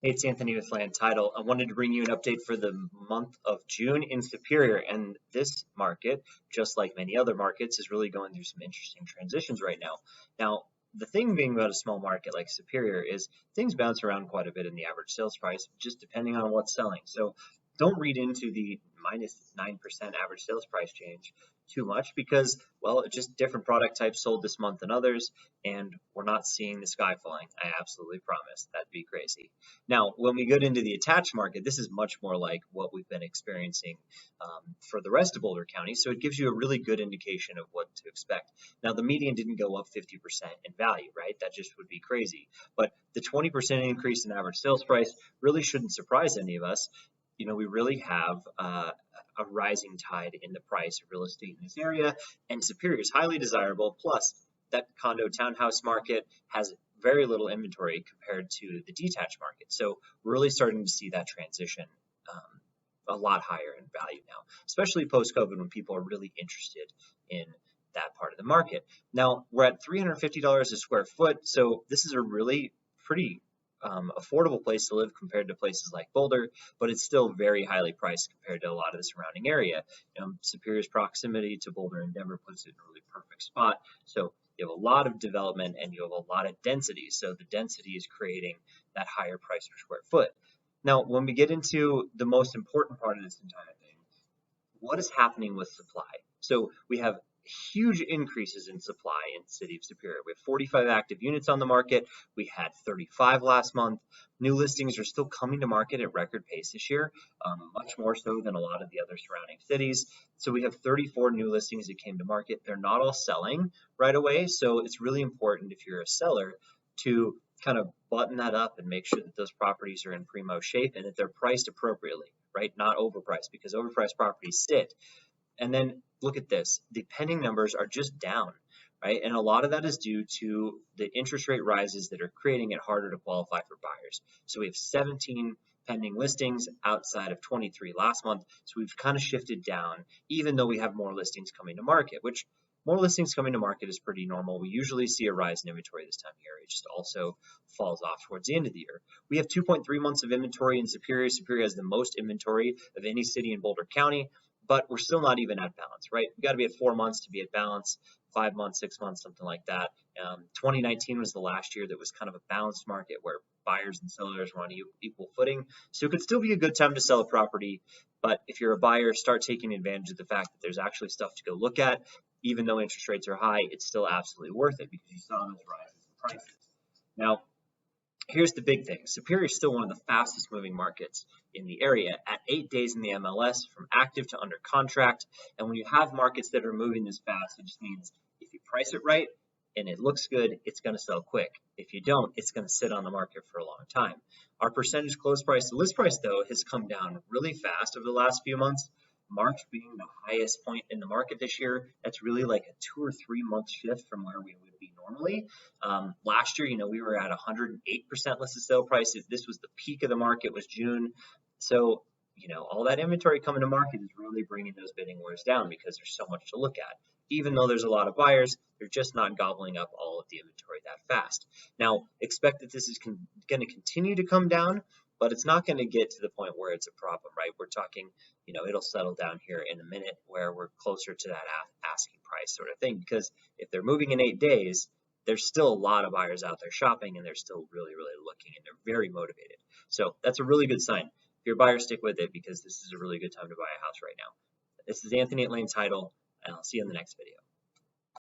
Hey, it's Anthony with Land Title. I wanted to bring you an update for the month of June in Superior. And this market, just like many other markets, is really going through some interesting transitions right now. Now, the thing being about a small market like Superior is things bounce around quite a bit in the average sales price, just depending on what's selling. So don't read into the minus 9% average sales price change too much because, well, it's just different product types sold this month than others, and we're not seeing the sky falling. I absolutely promise. That'd be crazy. Now, when we get into the attached market, this is much more like what we've been experiencing for the rest of Boulder County. So it gives you a really good indication of what to expect. Now, the median didn't go up 50% in value, right? That just would be crazy. But the 20% increase in average sales price really shouldn't surprise any of us. You know, we really have a rising tide in the price of real estate in this area, and Superior is highly desirable. Plus, that condo townhouse market has very little inventory compared to the detached market. So we're really starting to see that transition a lot higher in value now, especially post-COVID when people are really interested in that part of the market. Now we're at $350 a square foot, so this is a really pretty affordable place to live compared to places like Boulder, but it's still very highly priced compared to a lot of the surrounding area. Superior's proximity to Boulder and Denver puts it in a really perfect spot. So you have a lot of development and you have a lot of density. So the density is creating that higher price per square foot. Now, when we get into the most important part of this entire thing, what is happening with supply? So we have huge increases in supply in the city of Superior. We have 45 active units on the market. We had 35 last month. New listings are still coming to market at record pace this year, much more so than a lot of the other surrounding cities. So we have 34 new listings that came to market. They're not all selling right away. So it's really important if you're a seller to kind of button that up and make sure that those properties are in primo shape and that they're priced appropriately, right? Not overpriced, because overpriced properties sit. And then look at this, the pending numbers are just down, right? And a lot of that is due to the interest rate rises that are creating it harder to qualify for buyers. So we have 17 pending listings outside of 23 last month. So we've kind of shifted down, even though we have more listings coming to market, which more listings coming to market is pretty normal. We usually see a rise in inventory this time of year. It just also falls off towards the end of the year. We have 2.3 months of inventory in Superior. Superior has the most inventory of any city in Boulder County, but we're still not even at balance, right? We got to be at 4 months to be at balance, 5 months, 6 months, something like that. 2019 was the last year that was kind of a balanced market where buyers and sellers were on equal footing. So it could still be a good time to sell a property, but if you're a buyer, start taking advantage of the fact that there's actually stuff to go look at. Even though interest rates are high, it's still absolutely worth it because you saw those rises in prices. Now, here's the big thing. Superior is still one of the fastest moving markets in the area at 8 days in the MLS from active to under contract. And when you have markets that are moving this fast, it just means if you price it right and it looks good, it's going to sell quick. If you don't, it's going to sit on the market for a long time. Our percentage close price to list price, though, has come down really fast over the last few months. March being the highest point in the market this year. That's really like a 2 or 3 month shift from where we would be normally. Last year, we were at 108% listed sale price. This was the peak of the market, was June. So, all that inventory coming to market is really bringing those bidding wars down because there's so much to look at. Even though there's a lot of buyers, they're just not gobbling up all of the inventory that fast. Now, expect that this is going to continue to come down, but it's not going to get to the point where it's a problem, right? We're talking, it'll settle down here in a minute where we're closer to that asking price sort of thing. Because if they're moving in 8 days, there's still a lot of buyers out there shopping and they're still really, really looking and they're very motivated. So that's a really good sign. If you're a buyer, stick with it because this is a really good time to buy a house right now. This is Anthony at Lane Title, and I'll see you in the next video.